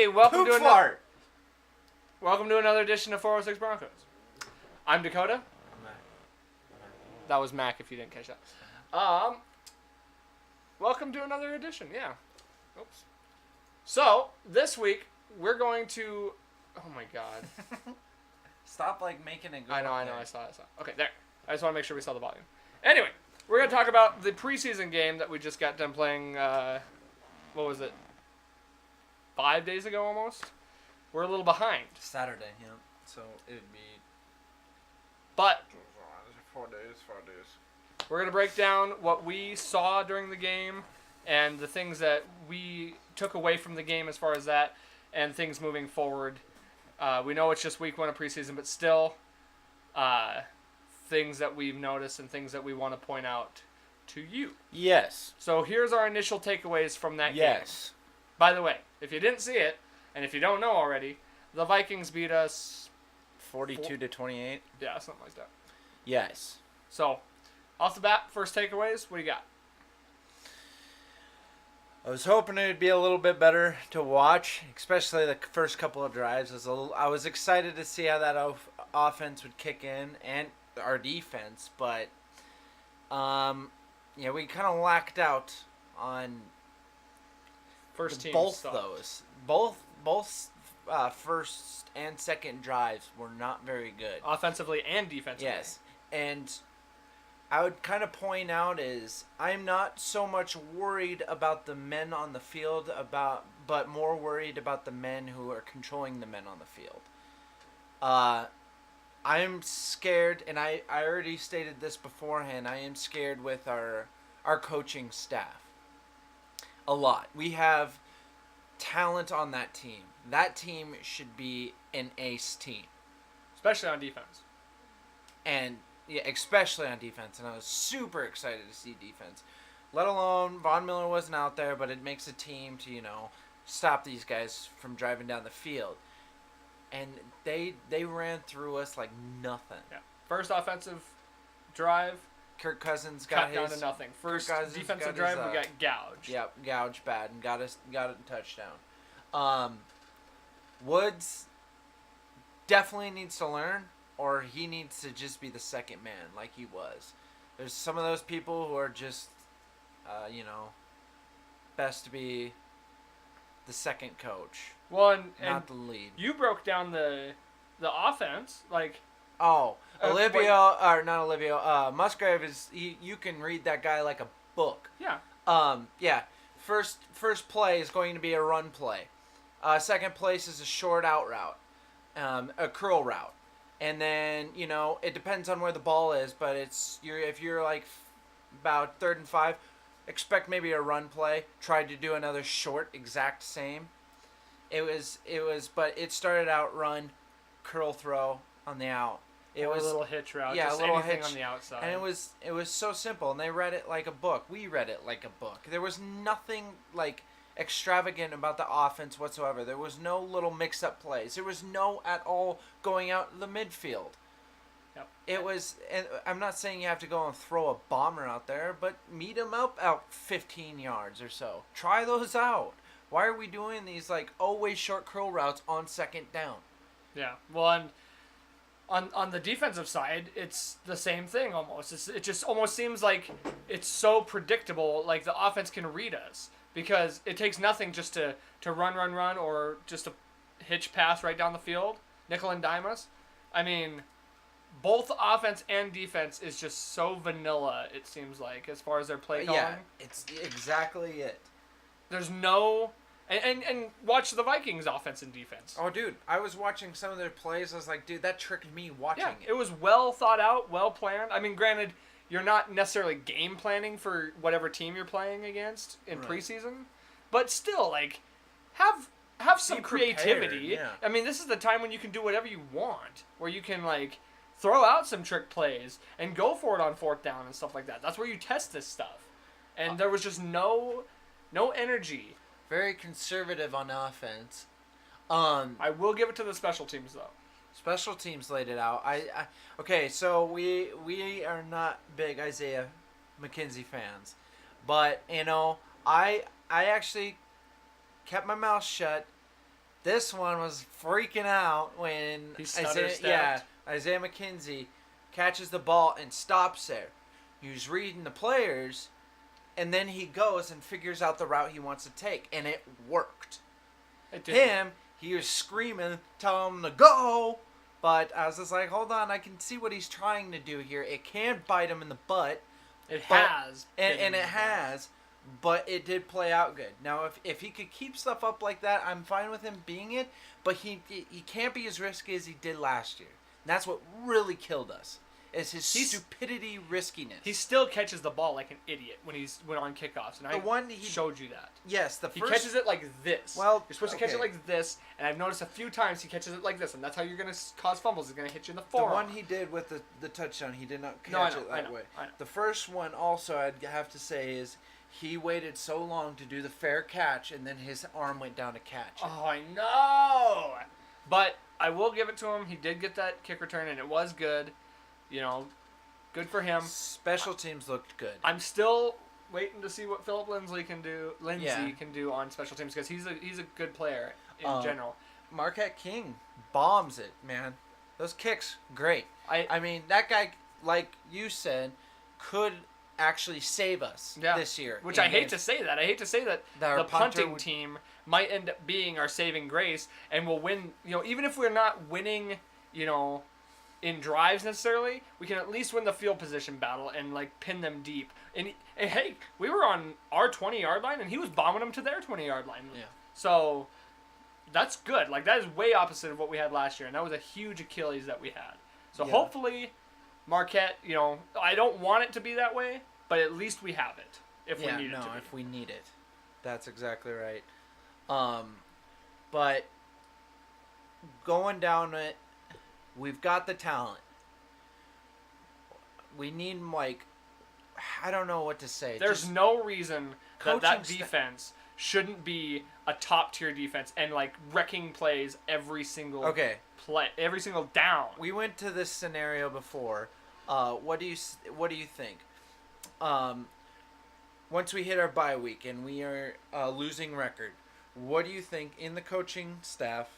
Hey, welcome Poop to fart. welcome to another edition of 406 Broncos. I'm Dakota. That was Mac. If you didn't catch that. Welcome to another edition. Yeah. Oops. So this week we're going to. Oh my God. Stop making it go. I know. There. I saw it. Okay, there. I just want to make sure we saw the volume. Anyway, we're going to talk about the preseason game that we just got done playing. What was it? 5 days ago almost. We're a little behind. Saturday, yeah. So it would be. But 4 days. we're going to break down what we saw during the game and the things that we took away from the game as far as that and things moving forward. We know it's just week 1 of preseason, but still things that we've noticed and things that we want to point out to you. Yes. So here's our initial takeaways from that game. Yes. By the way, if you didn't see it, and if you don't know already, the Vikings beat us 42-28. Yeah, something like that. Yes. So, off the bat, first takeaways, what do you got? I was hoping it would be a little bit better to watch, especially the first couple of drives. I was excited to see how that offense would kick in and our defense, but we kind of lacked out on First team both stuff. those. Both first and second drives were not very good. Offensively and defensively. Yes, and I would kind of point out is I'm not so much worried about the men on the field but more worried about the men who are controlling the men on the field. I'm scared, and I already stated this beforehand. I am scared with our coaching staff. A lot. We have talent on that team. That team should be an ace team. Especially on defense. And yeah, especially on defense. And I was super excited to see defense. Let alone Von Miller wasn't out there, but it makes a team to, stop these guys from driving down the field. And they ran through us like nothing. Yeah. First offensive drive. Kirk Cousins got down to nothing. First defensive drive, we got gouged. Yep, gouged bad and got a touchdown. Woods definitely needs to learn, or he needs to just be the second man like he was. There's some of those people who are just, best to be the second coach. Well, not the lead. You broke down the offense, Musgrave is you can read that guy like a book. Yeah. First play is going to be a run play. Second place is a short out route, a curl route, and then it depends on where the ball is. But if you're like about 3rd and 5, expect maybe a run play. Try to do another short, exact same. But it started out run, curl throw on the out. It was a little hitch route. Yeah, just a little anything hitch on the outside. And it was so simple, and they read it like a book. We read it like a book. There was nothing extravagant about the offense whatsoever. There was no little mix-up plays. There was no at all going out the midfield. Yep. It was, and I'm not saying you have to go and throw a bomber out there, but meet them out 15 yards or so. Try those out. Why are we doing these always short curl routes on second down? Yeah. Well, and on the defensive side, it's the same thing almost. It just almost seems like it's so predictable. Like the offense can read us because it takes nothing just to run, or just a hitch pass right down the field, nickel and dime us. I mean, both offense and defense is just so vanilla. It seems like as far as their play calling. Yeah, it's exactly it. There's no. And watch the Vikings offense and defense. Oh, dude, I was watching some of their plays. I was like, dude, that tricked me watching it. It was well thought out, well planned. I mean, granted, you're not necessarily game planning for whatever team you're playing against in preseason, but still, have some creativity. Yeah. I mean, this is the time when you can do whatever you want, where you can throw out some trick plays and go for it on 4th down and stuff like that. That's where you test this stuff, and there was just no energy. Very conservative on offense. I will give it to the special teams though. Special teams laid it out. Okay, so we are not big Isaiah McKenzie fans, but I actually kept my mouth shut This one was freaking out when He stutter-stepped. Isaiah McKenzie catches the ball and stops there. He was reading the players, and then he goes and figures out the route he wants to take, and it worked. It did. He was screaming, telling him to go, but I was just like, hold on, I can see what he's trying to do here. It can bite him in the butt. It has. And it has, but it did play out good. Now, if he could keep stuff up like that, I'm fine with him being it, but he can't be as risky as he did last year. And that's what really killed us, is his stupidity riskiness. He still catches the ball like an idiot when on kickoffs, and I showed you that. Yes, he catches it like this. Well, you're supposed to catch it like this, and I've noticed a few times he catches it like this, and that's how you're going to cause fumbles. He's going to hit you in the forearm. The one he did with the touchdown, he did not catch it that way. I know. The first one also, I'd have to say, is he waited so long to do the fair catch, and then his arm went down to catch it. Oh, I know. But I will give it to him. He did get that kick return, and it was good. Good for him. Special teams looked good. I'm still waiting to see what Philip Lindsay can do on special teams, because he's a good player in general. Marquette King bombs it, man. Those kicks, great. I mean, that guy, like you said, could actually save us this year. Which I hate to say that. I hate to say that the punting team might end up being our saving grace, and will win. Even if we're not winning, in drives necessarily, we can at least win the field position battle and pin them deep. And hey, we were on our 20-yard line, and he was bombing them to their 20-yard line. Yeah. So that's good. That is way opposite of what we had last year, and that was a huge Achilles that we had. So hopefully, Marquette. I don't want it to be that way, but at least we have it if we need it to be. If we need it, that's exactly right. But going down it. We've got the talent. We need, I don't know what to say. There's no reason that defense shouldn't be a top-tier defense and, wrecking plays every single play, every single down. We went to this scenario before. What do you think? Once we hit our bye week and we are losing record, what do you think in the coaching staff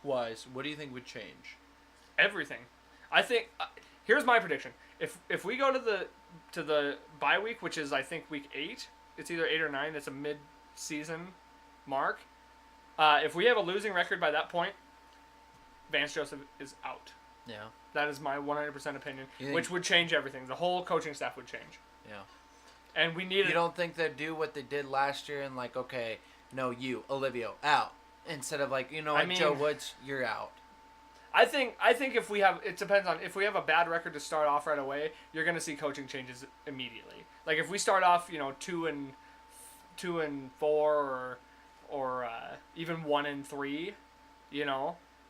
what do you think would change? Everything. I think here's my prediction. If we go to the bye week, which is I think week 8, it's either 8 or 9. It's a mid-season mark. If we have a losing record by that point, Vance Joseph is out. Yeah. That is my 100% opinion, which would change everything. The whole coaching staff would change. Yeah. And we need. You don't think they'd do what they did last year and Olivio out instead of Joe Woods, you're out. I think if we have, it depends on, if we have a bad record to start off right away, you're going to see coaching changes immediately. If we start off 2-4 or even 1-3,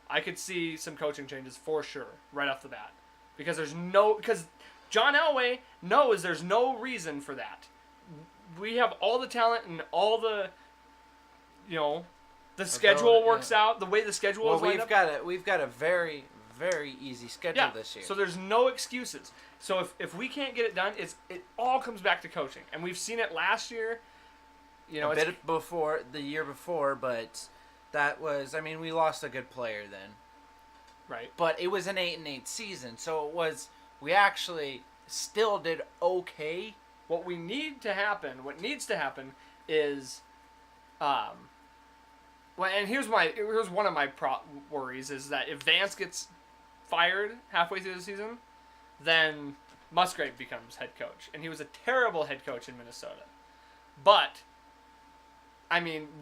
I could see some coaching changes for sure right off the bat, because John Elway knows there's no reason for that. We have all the talent and all the the schedule works out the way the schedule is lined up. We've got a very, very easy schedule this year. So there's no excuses. So if we can't get it done, it all comes back to coaching, and we've seen it last year. A bit before the year before, but that was we lost a good player then. Right. But it was an 8-8 season, so we actually still did okay. What needs to happen is and here's one of my worries is that if Vance gets fired halfway through the season, then Musgrave becomes head coach, and he was a terrible head coach in Minnesota. But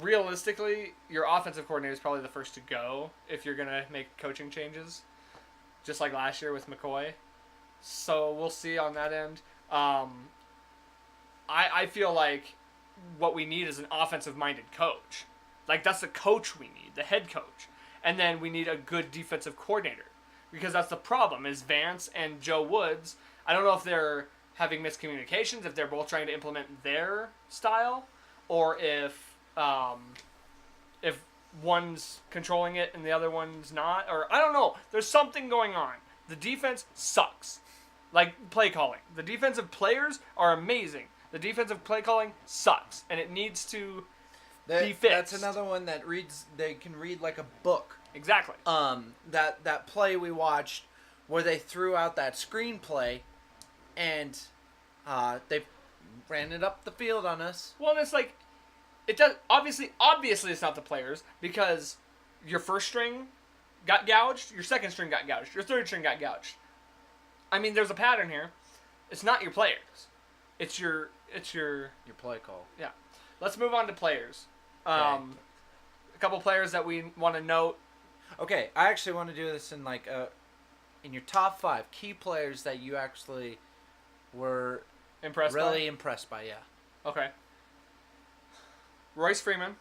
realistically, your offensive coordinator is probably the first to go if you're gonna make coaching changes, just like last year with McCoy. So we'll see on that end. I feel like what we need is an offensive-minded coach. That's the coach we need, the head coach. And then we need a good defensive coordinator. Because that's the problem, is Vance and Joe Woods, I don't know if they're having miscommunications, if they're both trying to implement their style, or if one's controlling it and the other one's not, or I don't know. There's something going on. The defense sucks. Play calling. The defensive players are amazing. The defensive play calling sucks, and it needs to be fixed. That's another one that reads. They can read like a book. Exactly. That play we watched, where they threw out that screenplay, and they ran it up the field on us. Well, and it's like, it does. Obviously, it's not the players, because your first string got gouged, your second string got gouged, your third string got gouged. I mean, there's a pattern here. It's not your players. It's your play call. Yeah. Let's move on to players. Okay. A couple players that we want to note. Okay, I actually want to do this in in your top 5 key players that you actually were Impressed impressed by. Yeah. Okay. Royce Freeman.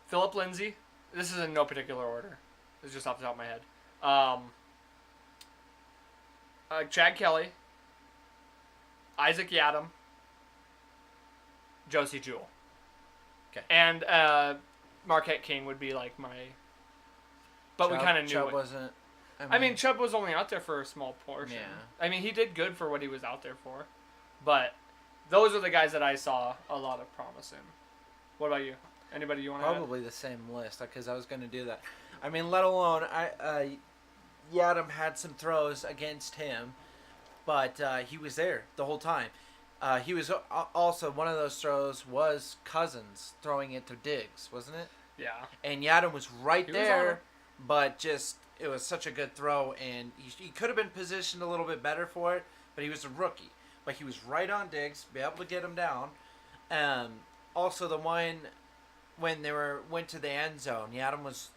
Philip Lindsay. This is in no particular order. It's just off the top of my head. Chad Kelly. Isaac Yadam. Josie Jewell. Okay. And Marquette King would be like my... But we kind of knew Chubb it. wasn't... I mean, Chubb was only out there for a small portion. Yeah. I mean, he did good for what he was out there for. But those are the guys that I saw a lot of promise in. What about you? Anybody you want to Probably the same list, because I was going to do that. I mean, let alone... Yadam had some throws against him, but he was there the whole time. He was also... One of those throws was Cousins throwing it to Diggs, wasn't it? Yeah. And Yadam was right there, was but just... It was such a good throw, and he could have been positioned a little bit better for it, but he was a rookie. But he was right on Diggs, be able to get him down. Also, the one when they went to the end zone, Yadam was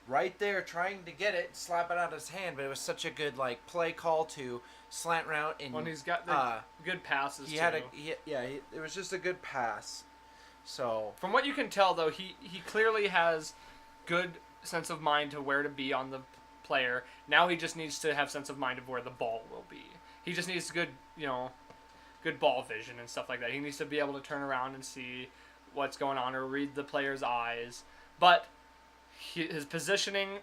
right there trying to get it, slap it out of his hand, but it was such a good play call to slant route. And when he's got the good passes, it was just a good pass. So from what you can tell, though, he clearly has good sense of mind to where to be on the player. Now he just needs to have sense of mind of where the ball will be. He just needs good ball vision and stuff like that. He needs to be able to turn around and see what's going on or read the player's eyes. But his positioning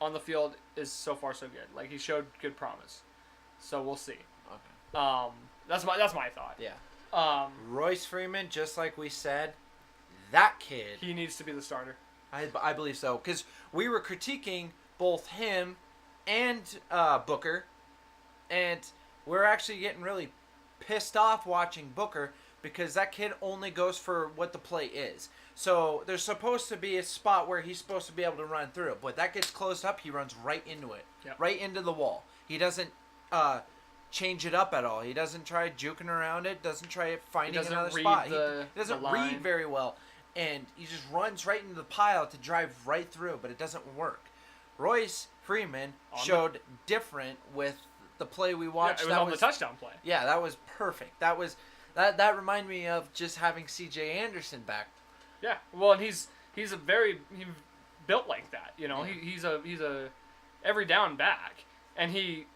on the field is so far so good. Like, he showed good promise. So we'll see. Okay. That's my thought. Yeah. Royce Freeman, just like we said, that kid. He needs to be the starter. I believe so, because we were critiquing both him and Booker, and we're actually getting really pissed off watching Booker because that kid only goes for what the play is. So there's supposed to be a spot where he's supposed to be able to run through, but that gets closed up, he runs right into it, right into the wall. He doesn't change it up at all. He doesn't try juking around it, doesn't try finding another spot. He doesn't read very well. And he just runs right into the pile to drive right through, but it doesn't work. Royce Freeman showed different with the play we watched. Yeah, it was on the touchdown play. Yeah, that was perfect. That reminded me of just having C.J. Anderson back. Yeah, well, and he's built like that. Yeah. He's a every down back, and he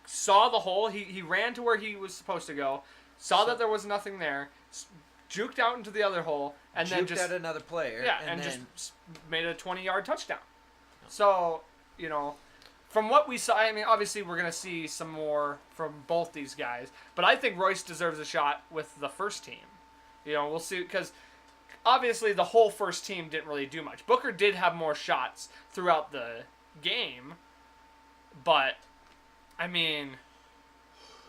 saw the hole. He ran to where he was supposed to go, saw that there was nothing there, juked out into the other hole, and then just at another player. Yeah, and just made a 20-yard touchdown. So, from what we saw, I mean, obviously we're going to see some more from both these guys, but I think Royce deserves a shot with the first team. We'll see, because obviously the whole first team didn't really do much. Booker did have more shots throughout the game, but, I mean,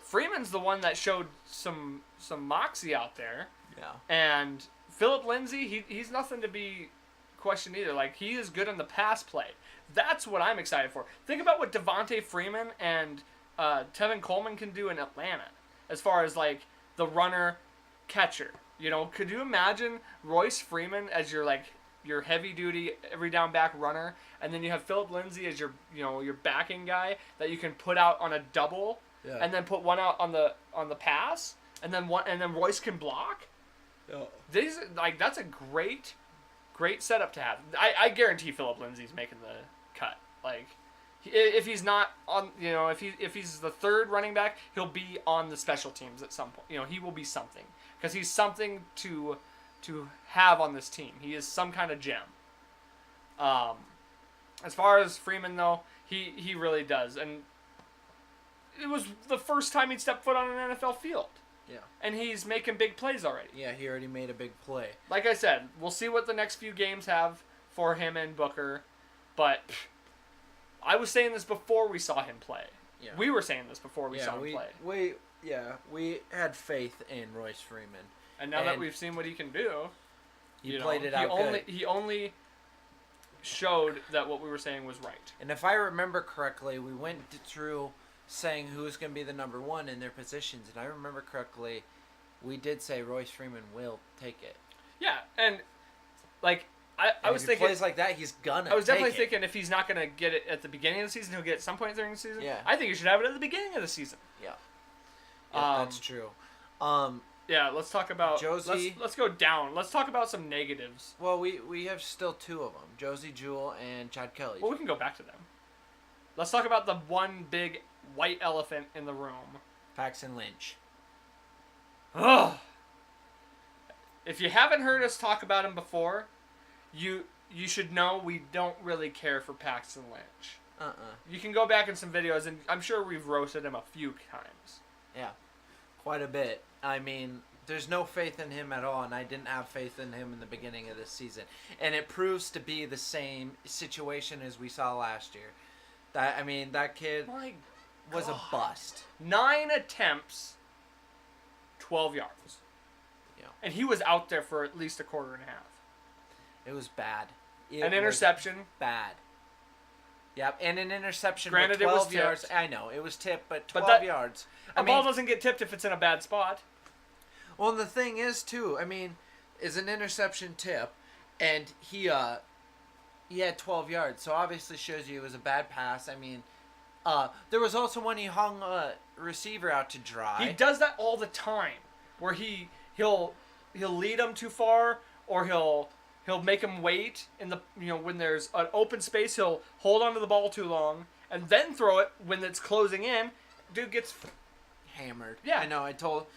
Freeman's the one that showed some moxie out there. Yeah. And Philip Lindsay, he's nothing to be questioned either. Like, he is good in the pass play. That's what I'm excited for. Think about what Devontae Freeman and Tevin Coleman can do in Atlanta as far as, like, the runner-catcher. Could you imagine Royce Freeman as your heavy-duty, every-down back runner, and then you have Philip Lindsay as your backing guy that you can put out on a double, and then put one out on the pass, and then Royce can block? That's a great setup to have. I guarantee Philip Lindsay's making the cut. Like, if he's not on, if he's the third running back, he'll be on the special teams at some point. He will be something, because he's something to have on this team. He is some kind of gem. As far as Freeman, though, he really does, and it was the first time he'd stepped foot on an NFL field. Yeah. And he's making big plays already. Yeah, he already made a big play. Like I said, we'll see what the next few games have for him and Booker. But I was saying this before we saw him play. Yeah. We were saying this before we saw him play. We had faith in Royce Freeman. And now that we've seen what he can do, he played it out good. He only showed that what we were saying was right. And if I remember correctly, we went through saying who was going to be the number one in their positions. And I remember correctly, we did say Royce Freeman will take it. Yeah, and like I was thinking, plays like that, he's gonna. I was definitely thinking if he's not gonna get it at the beginning of the season, he'll get it at some point during the season. Yeah. I think he should have it at the beginning of the season. Yeah. Yeah, that's true. Yeah, let's talk about Josie. Let's go down. Let's talk about some negatives. Well, we have still two of them: Josie Jewell and Chad Kelly. Well, we can go back to them. Let's talk about the one big white elephant in the room. Paxton Lynch. Ugh. If you haven't heard us talk about him before, you should know we don't really care for Paxton Lynch. You can go back in some videos, and I'm sure we've roasted him a few times. Yeah, quite a bit. I mean, there's no faith in him at all, and I didn't have faith in him in the beginning of this season. And it proves to be the same situation as we saw last year. That kid was a bust. 9 attempts, 12 yards. Yeah. And he was out there for at least a quarter and a half. It was bad. An interception. Bad. Yep, and an interception. Granted, 12 it was yards. tipped. I know it was tipped, but 12 yards. A ball doesn't get tipped if it's in a bad spot. Well, and the thing is too. Is an interception tip, and he had 12 yards, so obviously shows you it was a bad pass. There was also when he hung a receiver out to dry. He does that all the time, where he'll lead him too far, or he'll make him wait in the when there's an open space. He'll hold onto the ball too long and then throw it when it's closing in. Dude gets hammered. Yeah, I know.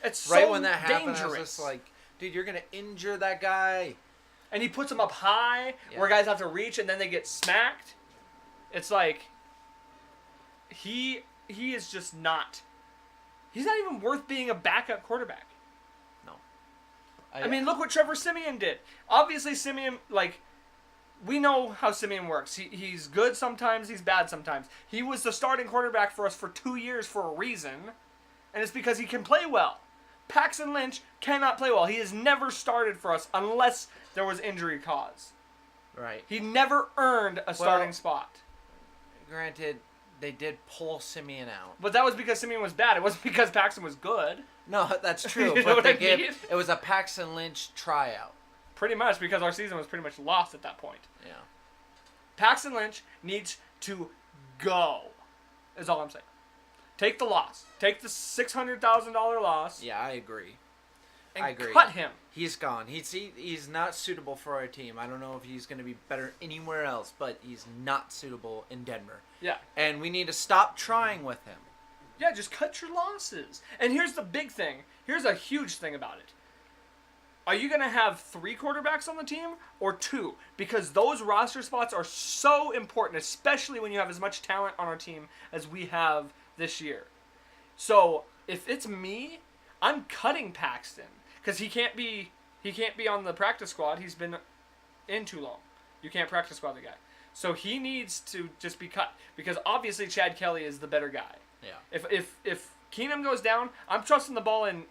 it's right so when that happened. dangerous. I was just like, dude, you're gonna injure that guy. And he puts him up high where guys have to reach, and then they get smacked. It's like he is just not. He's not even worth being a backup quarterback. No. Look what Trevor Siemian did. Obviously, Siemian, we know how Siemian works. He's good sometimes, he's bad sometimes. He was the starting quarterback for us for 2 years for a reason, and it's because he can play well. Paxton Lynch cannot play well. He has never started for us unless there was injury cause. Right. He never earned a starting spot. Granted, they did pull Siemian out. But that was because Siemian was bad. It wasn't because Paxton was good. No, that's true. You know what I mean? It was a Paxton Lynch tryout. Pretty much, because our season was pretty much lost at that point. Yeah. Paxton Lynch needs to go, is all I'm saying. Take the loss. Take the $600,000 loss. Yeah, I agree. And I agree. cut him. He's gone. He's not suitable for our team. I don't know if he's going to be better anywhere else, but he's not suitable in Denver. Yeah. And we need to stop trying with him. Yeah, just cut your losses. And here's the big thing. Here's a huge thing about it. Are you going to have 3 quarterbacks on the team or 2? Because those roster spots are so important, especially when you have as much talent on our team as we have this year. So if it's me, I'm cutting Paxton because he can't be on the practice squad. He's been in too long. You can't practice squad the guy. So he needs to just be cut because obviously Chad Kelly is the better guy. Yeah. If Keenum goes down, I'm trusting the ball in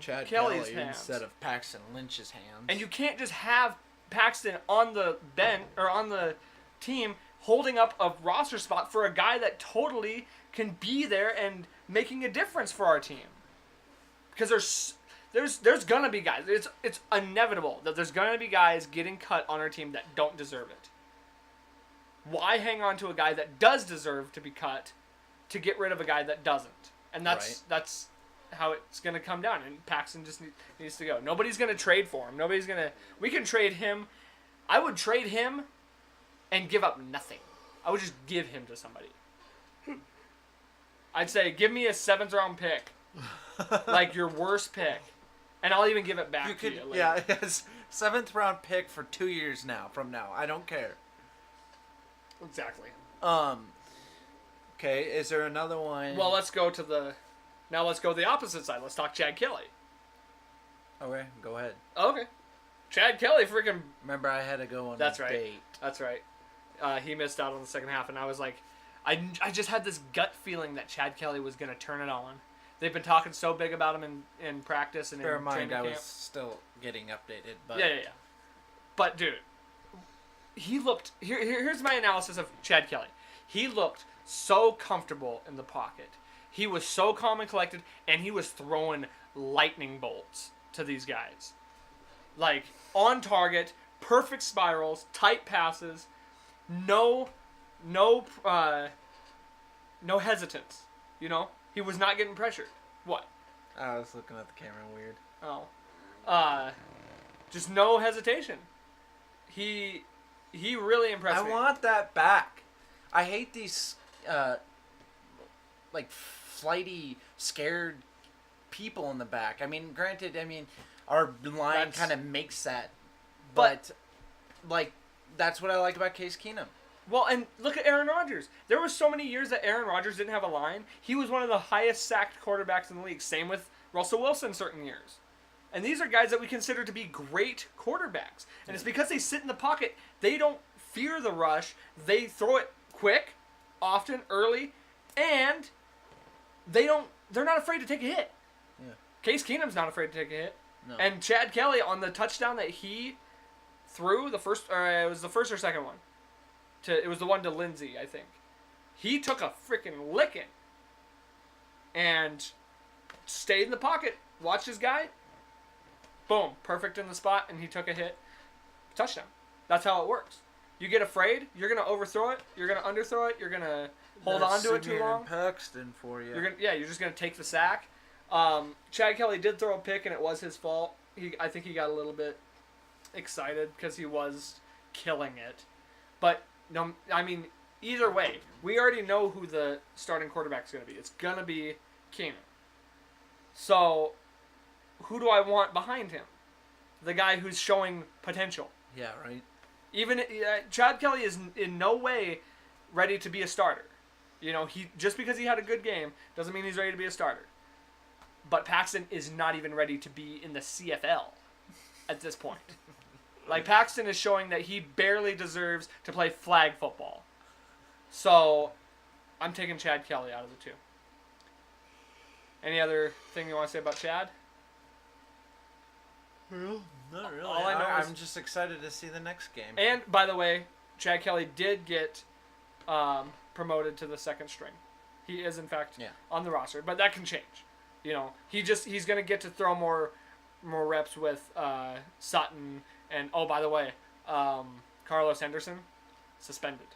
Chad Kelly's Kelly hands instead of Paxton Lynch's hands. And you can't just have Paxton on the bench or on the team holding up a roster spot for a guy that totally can be there and making a difference for our team. Because there's gonna be guys. It's inevitable that there's gonna be guys getting cut on our team that don't deserve it. Why hang on to a guy that does deserve to be cut to get rid of a guy that doesn't? And that's how it's going to come down. And Paxton just needs to go. Nobody's going to trade for him. We can trade him. I would trade him and give up nothing. I would just give him to somebody. I'd say, give me a 7th round pick. Like your worst pick. And I'll even give it back to you later. Yeah, it's 7th round pick for 2 years from now. I don't care. Exactly. Okay, is there another one? Well, let's go the opposite side. Let's talk Chad Kelly. Okay, go ahead. Okay. Chad Kelly freaking... Remember, I had to go on That's a right. date. That's right. He missed out on the second half, and I was like... I just had this gut feeling that Chad Kelly was going to turn it on. They've been talking so big about him in practice and Bear in in mind, training I camp. was still getting updated. But Yeah. But, dude, he looked... Here's my analysis of Chad Kelly. He looked so comfortable in the pocket. He was so calm and collected, and he was throwing lightning bolts to these guys. Like, on target, perfect spirals, tight passes, no hesitance. You know? He was not getting pressured. What? I was looking at the camera weird. Oh. Just no hesitation. He really impressed me. I want that back. I hate these, like, flighty, scared people in the back. I mean, granted, our line kind of makes that. But, like, that's what I like about Case Keenum. Well, and look at Aaron Rodgers. There were so many years that Aaron Rodgers didn't have a line. He was one of the highest sacked quarterbacks in the league. Same with Russell Wilson certain years. And these are guys that we consider to be great quarterbacks. And it's because they sit in the pocket. They don't fear the rush. They throw it quick, often, early, and they're not afraid to take a hit. Yeah. Case Keenum's not afraid to take a hit. No. And Chad Kelly, on the touchdown that he threw, it was the first or second one. It was the one to Lindsey, I think. He took a freaking licking and stayed in the pocket, watched his guy, boom, perfect in the spot, and he took a hit. Touchdown. That's how it works. You get afraid, you're going to overthrow it, you're going to underthrow it, you're going to hold on to it too long. Paxton for you. You're just going to take the sack. Chad Kelly did throw a pick, and it was his fault. I think he got a little bit excited because he was killing it. But, no, I mean, either way, we already know who the starting quarterback is going to be. It's going to be Keenum. So, who do I want behind him? The guy who's showing potential. Yeah, right. Even Chad Kelly is in no way ready to be a starter. You know, just because he had a good game doesn't mean he's ready to be a starter. But Paxton is not even ready to be in the CFL at this point. Like, Paxton is showing that he barely deserves to play flag football. So, I'm taking Chad Kelly out of the two. Any other thing you want to say about Chad? Well, not really. All I know I'm just excited to see the next game. And, by the way, Chad Kelly did get promoted to the second string. He is, in fact, on the roster. But that can change. You know, he's going to get to throw more reps with Sutton. And, oh, by the way, Carlos Henderson suspended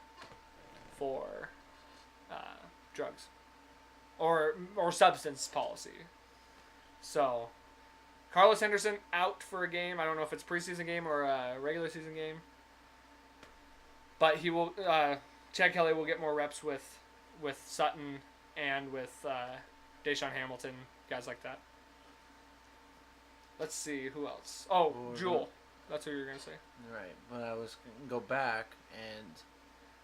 for drugs or substance policy. So, Carlos Henderson out for a game. I don't know if it's preseason game or a regular season game. But he will. Chad Kelly will get more reps with Sutton and with Deshaun Hamilton, guys like that. Let's see who else. Oh, Jewel. That's what you were gonna say. Right, but I was gonna go back, and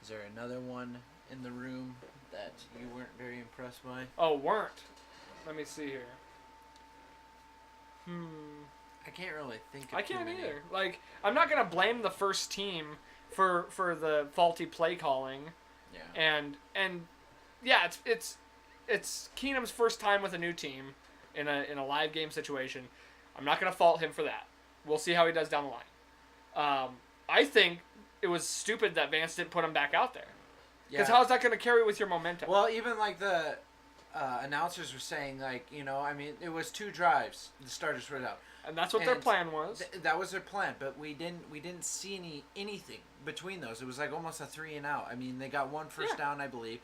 is there another one in the room that you weren't very impressed by? Oh, weren't. Let me see here. I can't really think of I can't too many. either. Like, I'm not gonna blame the first team for the faulty play calling. Yeah. And yeah, it's Keenum's first time with a new team in a live game situation. I'm not gonna fault him for that. We'll see how he does down the line. I think it was stupid that Vance didn't put him back out there. Because how is that going to carry with your momentum? Well, even like the announcers were saying, like, you know, I mean, it was 2 drives. The starters were out, and that's what their plan was. That was their plan, but we didn't see anything between those. It was like almost a 3 and out. I mean, they got 1 first down, I believe.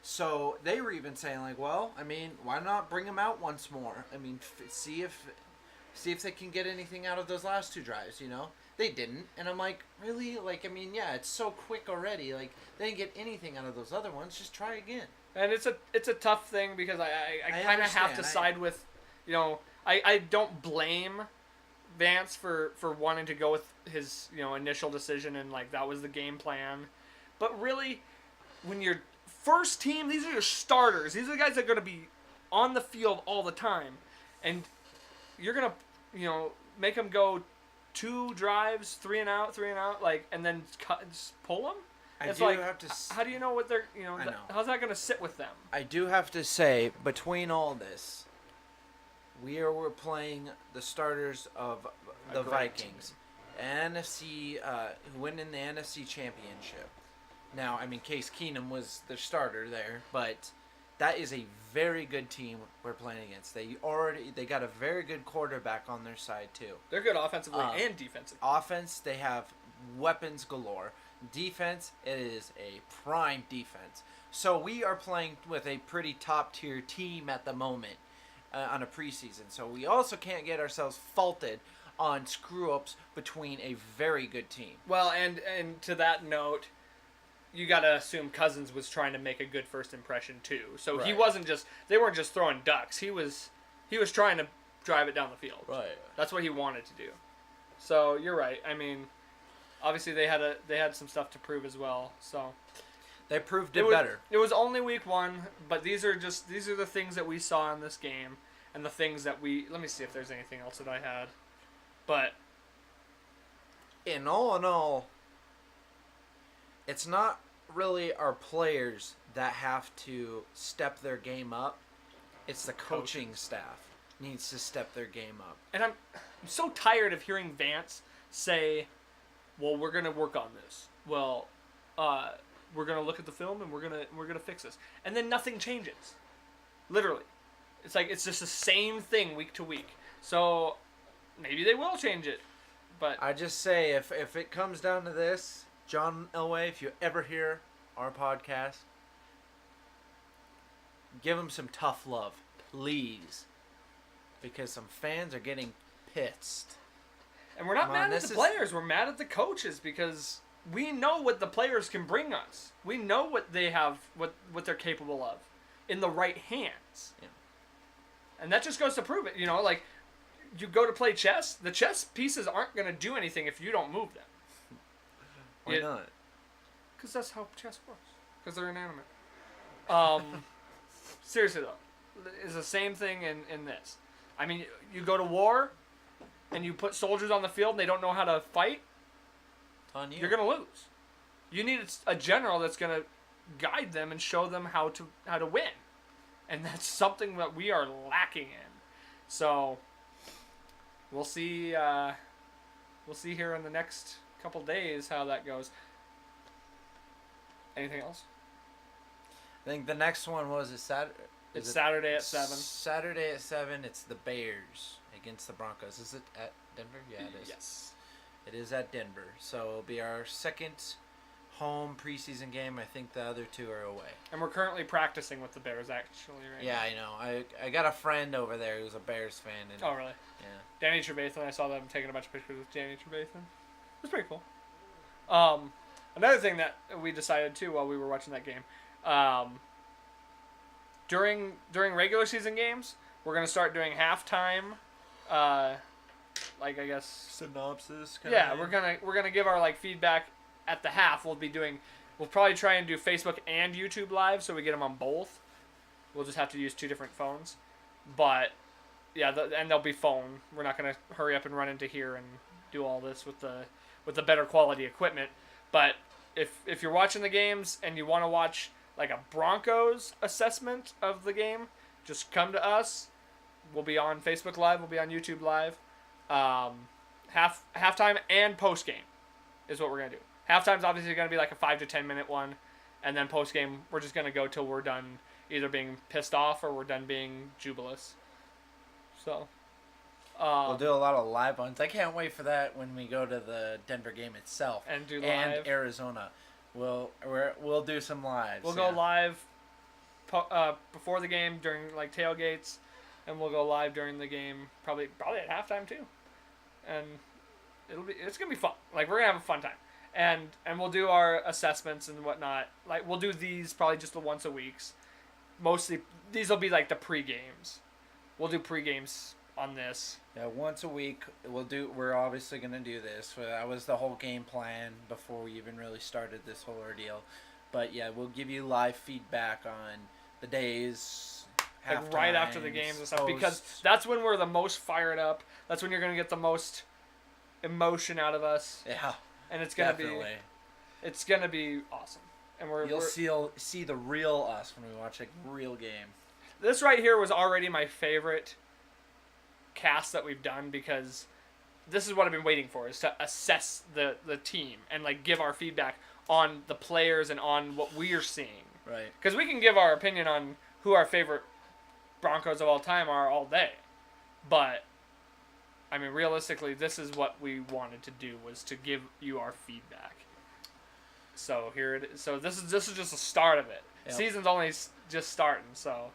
So they were even saying, like, well, I mean, why not bring him out once more? I mean, see if they can get anything out of those last 2 drives, you know? They didn't. And I'm like, really? Like, I mean, yeah, it's so quick already. Like, they didn't get anything out of those other ones. Just try again. And it's a tough thing because I kind of have to side with, you know, I don't blame Vance for wanting to go with his, you know, initial decision and, like, that was the game plan. But really, when you're first team, these are your starters. These are the guys that are going to be on the field all the time. And you're going to make them go 2 drives, 3 and out, like, and then just pull them. It's like, how do you know what they're, how's that going to sit with them? I do have to say, between all this, we're playing the starters of the Vikings, NFC, who went in the NFC Championship. Now, I mean, Case Keenum was the starter there, but that is a very good team we're playing against. They got a very good quarterback on their side too. They're good offensively and defensively. Offense, they have weapons galore. Defense, it is a prime defense. So we are playing with a pretty top-tier team at the moment on a preseason. So we also can't get ourselves faulted on screw-ups between a very good team. Well, and to that note, you got to assume Cousins was trying to make a good first impression too. So He wasn't just, they weren't just throwing ducks. He was trying to drive it down the field. Right. That's what he wanted to do. So you're right. I mean, obviously they had some stuff to prove as well. So they proved it better. It was only week 1, but these are the things that we saw in this game and the things that let me see if there's anything else that I had. But in all, it's not really our players that have to step their game up. It's the coaching staff needs to step their game up. And I'm so tired of hearing Vance say, well, we're going to work on this. Well, we're going to look at the film and we're going to fix this. And then nothing changes. Literally. It's like it's just the same thing week to week. So maybe they will change it. But I just say if it comes down to this, John Elway, if you ever hear our podcast, give him some tough love, please. Because some fans are getting pissed. And we're not mad at the players. We're mad at the coaches because we know what the players can bring us. We know what they have, what they're capable of in the right hands. Yeah. And that just goes to prove it. Like you go to play chess, the chess pieces aren't going to do anything if you don't move them. Why not? Because that's how chess works. Because they're inanimate. Seriously, though. It's the same thing in this. I mean, you go to war, and you put soldiers on the field, and they don't know how to fight. It's on you. You're going to lose. You need a general that's going to guide them and show them how to win. And that's something that we are lacking in. So, we'll see. We'll see here in the next couple days how that goes. Anything else? I think the next one was Saturday. It's Saturday at 7. Saturday at 7. It's the Bears against the Broncos. Is it at Denver? Yeah, it is. Yes. It is at Denver. So it'll be our second home preseason game. I think the other 2 are away. And we're currently practicing with the Bears, actually, right now. I know. I got a friend over there who's a Bears fan. And, oh, really? Yeah. Danny Trevathan. I saw them taking a bunch of pictures with Danny Trevathan. It was pretty cool. Another thing that we decided, too, while we were watching that game, during regular season games, we're going to start doing halftime, like, I guess... synopsis? We're gonna give our, like, feedback at the half. We'll probably try and do Facebook and YouTube Live, so we get them on both. We'll just have to use 2 different phones. But, yeah, and they'll be phone. We're not going to hurry up and run into here and do all this with the better quality equipment. But if you're watching the games and you want to watch like a Broncos assessment of the game, just come to us. We'll be on Facebook Live. We'll be on YouTube Live. Halftime and post game is what we're gonna do. Halftime's obviously gonna be like a 5 to 10 minute one, and then post game we're just gonna go till we're done either being pissed off or we're done being jubilous. So. We'll do a lot of live ones. I can't wait for that when we go to the Denver game itself. And do live. And Arizona. We'll do some lives. We'll go live before the game during like tailgates, and we'll go live during the game probably at halftime too. And it's gonna be fun. Like we're gonna have a fun time. And we'll do our assessments and whatnot. Like we'll do these probably just the once a weeks. Mostly these will be like the pre-games. We'll do pre-games on this. Yeah, once a week we're obviously going to do this. That was the whole game plan before we even really started this whole ordeal. But yeah, we'll give you live feedback on the days, like right after the Halftimes, games and stuff, because posts. that's when we're the most fired up. That's when you're gonna get the most emotion out of us, Yeah, and it's gonna definitely. be awesome. And You'll see the real us when we watch a real game. this right here was already my favorite cast that we've done, because this is what I've been waiting for, is to assess the team and like give our feedback on the players and on what we're seeing. Right. Because we can give our opinion on who our favorite Broncos of all time are all day, but I mean, realistically, this is what we wanted to do, was to give you our feedback. So here it is. So this is just the start of it. Yep. Season's only just starting, so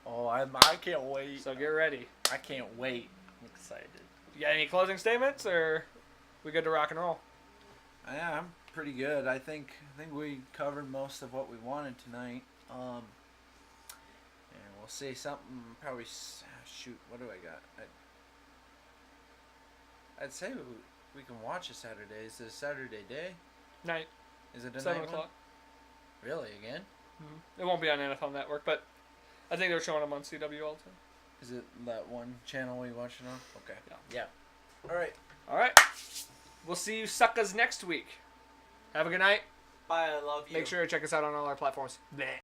Oh, I can't wait. get ready. I can't wait. I'm excited. You got any closing statements, or we good to rock and roll? Yeah, I'm pretty good. I think we covered most of what we wanted tonight. And we'll say something. Probably shoot. What do I got? I'd say we can watch a Saturday. Is it a Saturday day? Night, Is it a 7 night one? o'clock. Really again? Mm-hmm. It won't be on NFL Network, but I think they're showing them on CW all the time. Is it that one channel we watching on? Okay. Yeah. All right. All right. We'll see you suckers next week. Have a good night. Bye. I love you. Make sure to check us out on all our platforms. Bleh.